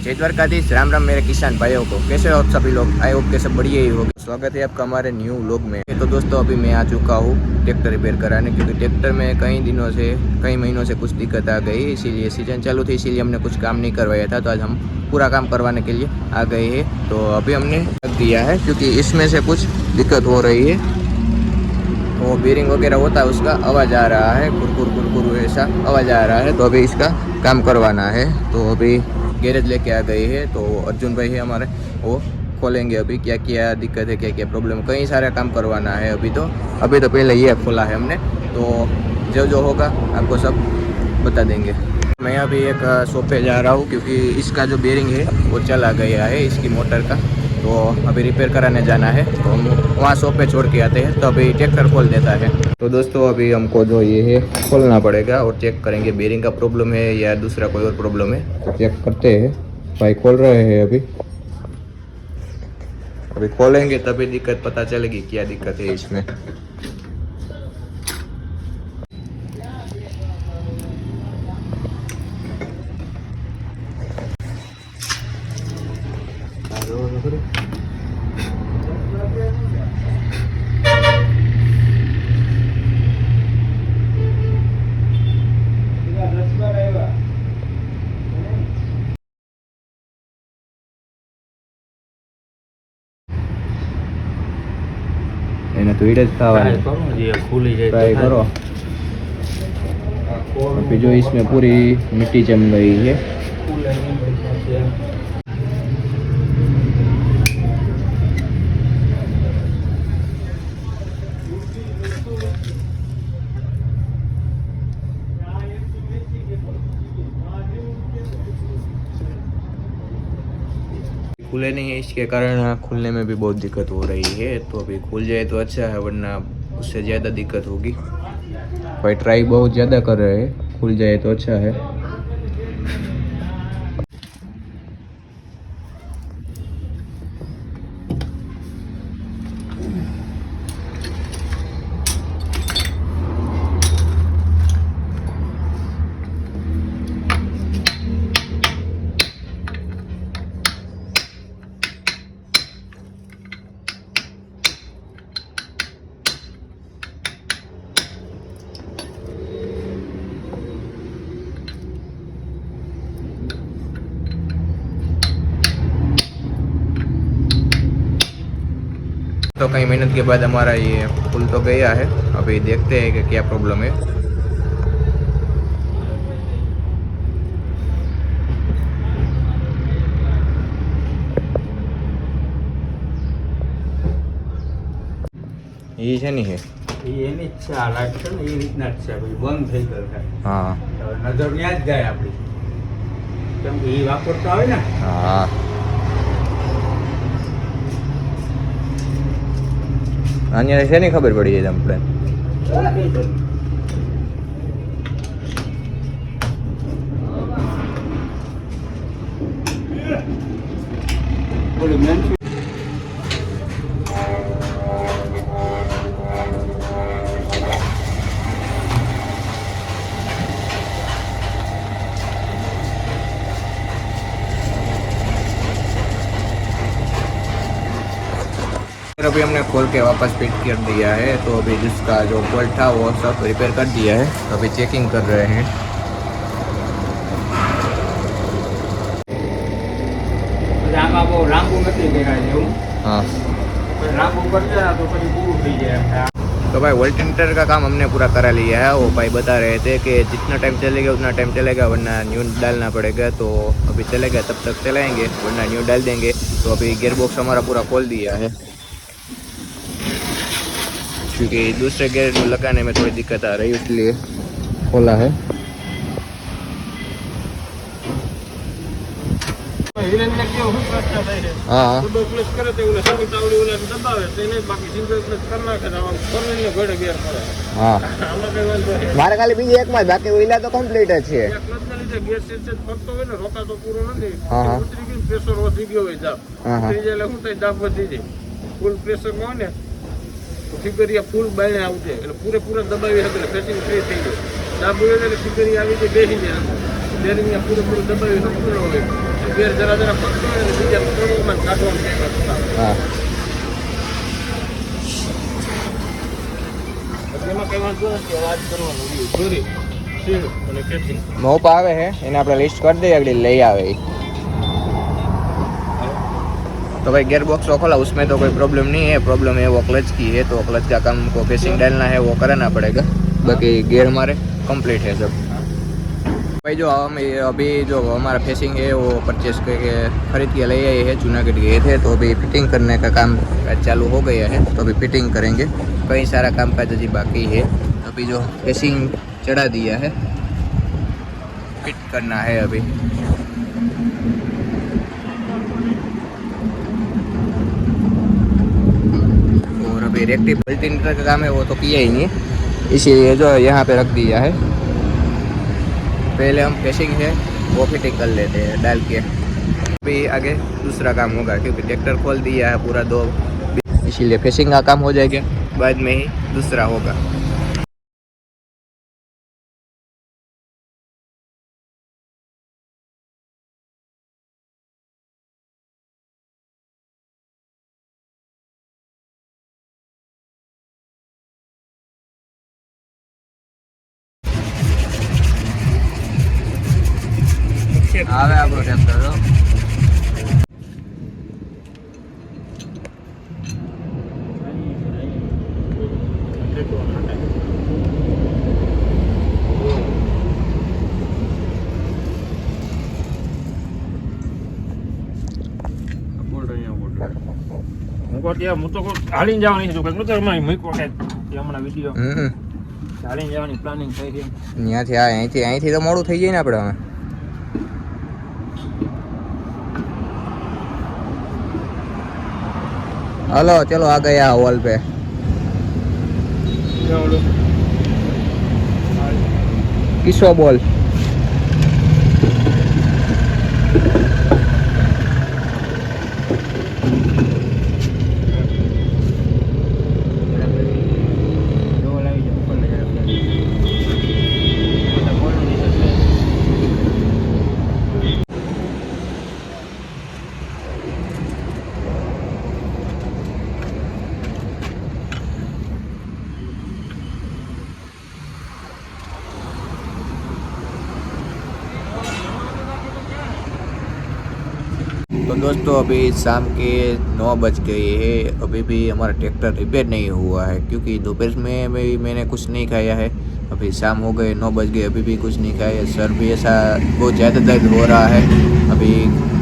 जय द्वारकाधीश। राम राम मेरे किसान भाइयों को। कैसे हो आप सभी लोग? आई होप के सब बढ़िया ही होगा। स्वागत है आपका हमारे न्यू व्लॉग में। तो दोस्तों अभी मैं आ चुका हूँ ट्रैक्टर रिपेयर कराने, क्योंकि ट्रैक्टर में कई महीनों से कुछ दिक्कत आ गई, इसीलिए सीजन चालू थी, इसीलिए हमने कुछ काम नहीं करवाया था। तो आज हम पूरा काम करवाने के लिए आ गए हैं। तो अभी हमने रख दिया है, क्योंकि इसमें से कुछ दिक्कत हो रही है। वो बेरिंग वगैरह होता है, उसका आवाज़ आ रहा है, कुरकुर ऐसा आवाज़ आ रहा है। तो अभी इसका काम करवाना है। तो अभी गैरेज लेके आ गए हैं। तो अर्जुन भाई है हमारे, वो खोलेंगे अभी क्या क्या दिक्कत है, क्या क्या प्रॉब्लम, कई सारा काम करवाना है। अभी तो पहले ये खोला है हमने, तो जो होगा आपको सब बता देंगे। मैं अभी एक शॉप पे जा रहा हूँ, क्योंकि इसका जो बेरिंग है वो चला गया है, इसकी मोटर का। तो अभी रिपेयर कराने जाना है, तो हम वहाँ शॉप पे छोड़ के आते हैं। तो अभी ट्रैक्टर खोल देता है। तो दोस्तों अभी हमको जो ये है खोलना पड़ेगा और चेक करेंगे बेरिंग का प्रॉब्लम है या दूसरा कोई और प्रॉब्लम है। तो चेक करते हैं। भाई खोल रहे हैं अभी खोलेंगे तभी दिक्कत पता चलेगी क्या दिक्कत है इसमें। એને તો ઈડ જ ખાવાની, ट्राई करो। अभी जो इसमें पूरी मिट्टी जम गई है। खुले नहीं है, इसके कारण खुलने में भी बहुत दिक्कत हो रही है। तो अभी खुल जाए तो अच्छा है, वरना उससे ज़्यादा दिक्कत होगी। भाई ट्राई बहुत ज़्यादा कर रहे हैं, खुल जाए तो अच्छा है। तो कई मेहनत के बाद हमारा ये खुल तो गया है। अभी देखते हैं कि क्या प्रॉब्लम है। ये છે ને એની જ છે આ લાઈટ છે ને એ રીતના જ છે ભાઈ, બંધ થઈ ગયો છે। હા નજર ત્યાં જ જાય આપણી, કેમ કે એ વાપરતો આવે ને। હા અહીંયા છે ને ખબર પડી જાય આપણે। બોલો મેન अभी हमने खोल के वापस फिट कर दिया है। तो अभी जिसका जो फॉल्ट था वो सब रिपेयर कर दिया है। तो अभी चेकिंग कर रहे हैं। આમાં બહુ લાંબુ નથી દેખાય એવું। हाँ લાંબુ કરશે ને તો પછી પૂરું થઈ જાય। तो भाई वोल्टेमीटर का काम हमने पूरा करा लिया है। वो भाई बता रहे थे कि जितना टाइम चलेगा उतना टाइम चलेगा, वरना न्यू डालना पड़ेगा। तो अभी चलेगा तब तक चलाएंगे, वरना न्यू डाल देंगे। तो अभी गियर बॉक्स हमारा पूरा खोल दिया है, क्योंकि दूसरे गियर लगाने में थोड़ी दिक्कत आ रही है, इसलिए खोला है। हाँ ડબલ ક્લચ કરે તો ઓલા સિંગલ તાવડી ઓલા દબાવે તો એને બાકી સિંગલ ક્લચ કરી નાખે તો આમ ફરને ઘડે ગેર પડે। हाँ આમાં કઈ વાંધો નહીં। મારે ખાલી બીજી એક માં બાકી ઓઈલા તો કમ્પ્લીટ જ છે। એક ક્લચના લીધે ગેર સેટ ફરતો હોય ને, રોકાતો પૂરો નથી। હા, હા. ઉતરી ગયું, પ્રેશર વધી ગયો હોય, દાબ હા, હા. ઉતરી જાય એટલે શું થાય, દાબ વધી જાય। ફૂલ પ્રેશરમાં હોય ને તો ફિગરિયા ફૂલ બાયણે આવશે, એટલે પૂરેપૂરા દબાવી શકે, ફેસિંગ ફ્રી થઈ જાય। દાબ હોય એટલે ફિગરિયા આવી જાય, બેસી જાય, બેરિંગને પૂરેપૂરું દબાવી શકતું હોય। ગેર જરા જરા પકડો અને બીજા થોડુંકમાં કાઢવાનું છે હા એમાં કઈ વાંધો નથી વાત કરવાનું દોરી સીલ અને કેચિંગ મોપ આવે है એને આપણે લિસ્ટ कर दे अगली ले आवे तो भाई गियर बॉक्स को खोला उसमें तो कोई प्रॉब्लम नहीं है प्रॉब्लम है वो क्लच की है तो क्लच का काम को फेसिंग डालना है वो कराना पड़ेगा बाकी गियर हमारे कंप्लीट है सब भाई जो हम अभी जो हमारा फेसिंग है वो परचेस करके खरीद के ले आए हैं जूनागढ़ गए थे तो अभी फिटिंग करने का काम चालू हो गया है तो अभी फिटिंग करेंगे कई सारा काम काज अभी बाकी है अभी जो फेसिंग चढ़ा दिया है फिट करना है अभी और अभी रेक्टिव मल्टीमीटर का काम है वो तो किया ही नहीं इसीलिए जो यहाँ पे रख दिया है पहले हम फेसिंग है वो फिटिंग कर लेते हैं डाल के अभी आगे दूसरा काम होगा क्योंकि ट्रैक्टर खोल दिया है पूरा दो इसीलिए फेसिंग का काम हो जाएगा बाद में ही दूसरा होगा આવે આપણો ટ્રેક્ટર હું તો હાલીને જવાની છું કંઈક નતો હમણાં મૂક્યો કે હમણાં વિડીયો હાલીને જવાની પ્લાનિંગ થઈ રહી ત્યાંથી અહીંથી તો મોડું થઈ જાય ને આપણે હવે हेलो चलो आ गया हॉल पे किसो बोल तो दोस्तों अभी शाम के 9 बज गए हैं अभी भी हमारा ट्रैक्टर रिपेयर नहीं हुआ है क्योंकि दोपहर में भी मैंने कुछ नहीं खाया है अभी शाम हो गए 9 बज गए अभी भी कुछ नहीं खाया है सर भी ऐसा बहुत ज़्यादा दर्द हो रहा है अभी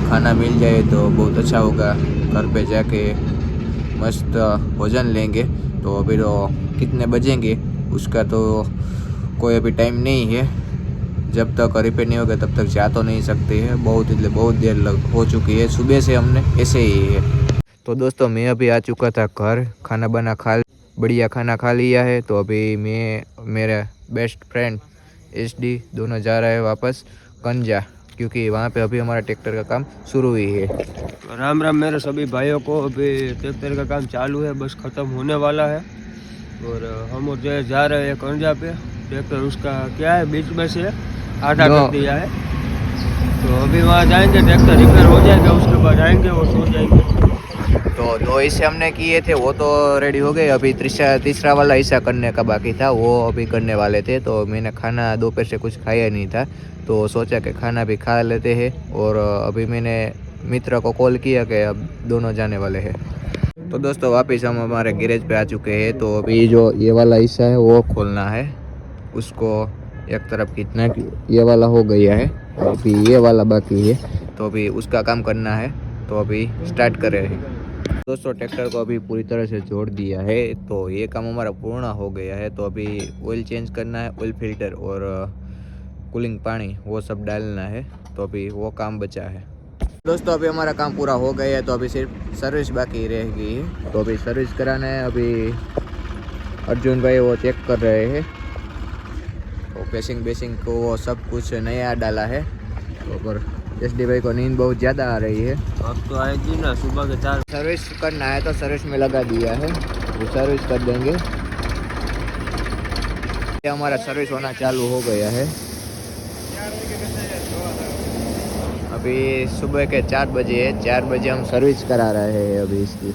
खाना मिल जाए तो बहुत अच्छा होगा घर पे जाके मस्त भोजन लेंगे तो अभी तो कितने बजेंगे उसका तो कोई अभी टाइम नहीं है जब तक रिपेयर नहीं होगा तब तक जा तो नहीं सकते हैं बहुत देर हो चुकी है सुबह से हमने ऐसे ही है तो दोस्तों मैं अभी आ चुका था घर खाना बना बढ़िया खाना खा लिया है तो अभी मैं मेरा बेस्ट फ्रेंड SD दोनों जा रहे हैं वापस कंजा क्योंकि वहाँ पे अभी हमारा ट्रैक्टर का काम शुरू ही है राम राम मेरे सभी भाइयों को अभी ट्रैक्टर का काम चालू है बस ख़त्म होने वाला है और हम जो जा रहे हैं कंजा पे ट्रैक्टर उसका क्या है बीच में से आधा कर दिया है तो अभी वहाँ जाएंगे ट्रैक्टर रिपेयर हो जाएगा उसके बाद आएंगे और सो जाएंगे तो 2 हिस्से हमने किए थे वो तो रेडी हो गए अभी तीसरा वाला हिस्सा करने का बाकी था वो अभी करने वाले थे तो मैंने खाना दोपहर से कुछ खाया नहीं था तो सोचा कि खाना भी खा लेते हैं और अभी मैंने मित्र को कॉल किया कि अब दोनों जाने वाले हैं तो दोस्तों वापस हम हमारे गैरेज पे आ चुके हैं तो अभी जो ये वाला हिस्सा है वो खोलना है उसको एक तरफ खींचना ये वाला हो गया है अभी ये वाला बाकी है तो अभी उसका काम करना है तो अभी स्टार्ट करें दोस्तों ट्रैक्टर को अभी पूरी तरह से जोड़ दिया है तो ये काम हमारा पूर्ण हो गया है तो अभी ऑयल चेंज करना है ऑयल फिल्टर और कूलिंग पानी वो सब डालना है तो अभी वो काम बचा है दोस्तों अभी हमारा काम पूरा हो गया है तो अभी सिर्फ सर्विस बाकी रह गई है तो अभी सर्विस कराना है अभी अर्जुन भाई वो चेक कर रहे हैं तो बेसिंग को वो सब कुछ नया डाला है तो पर SD भाई को नींद बहुत ज़्यादा आ रही है अब तो आएगी ना सुबह के 4 सर्विस करना है तो सर्विस में लगा दिया है वो सर्विस कर देंगे ये हमारा सर्विस होना चालू हो गया है अभी सुबह के 4 बजे है, 4 बजे हम सर्विस करा रहे हैं अभी इसकी।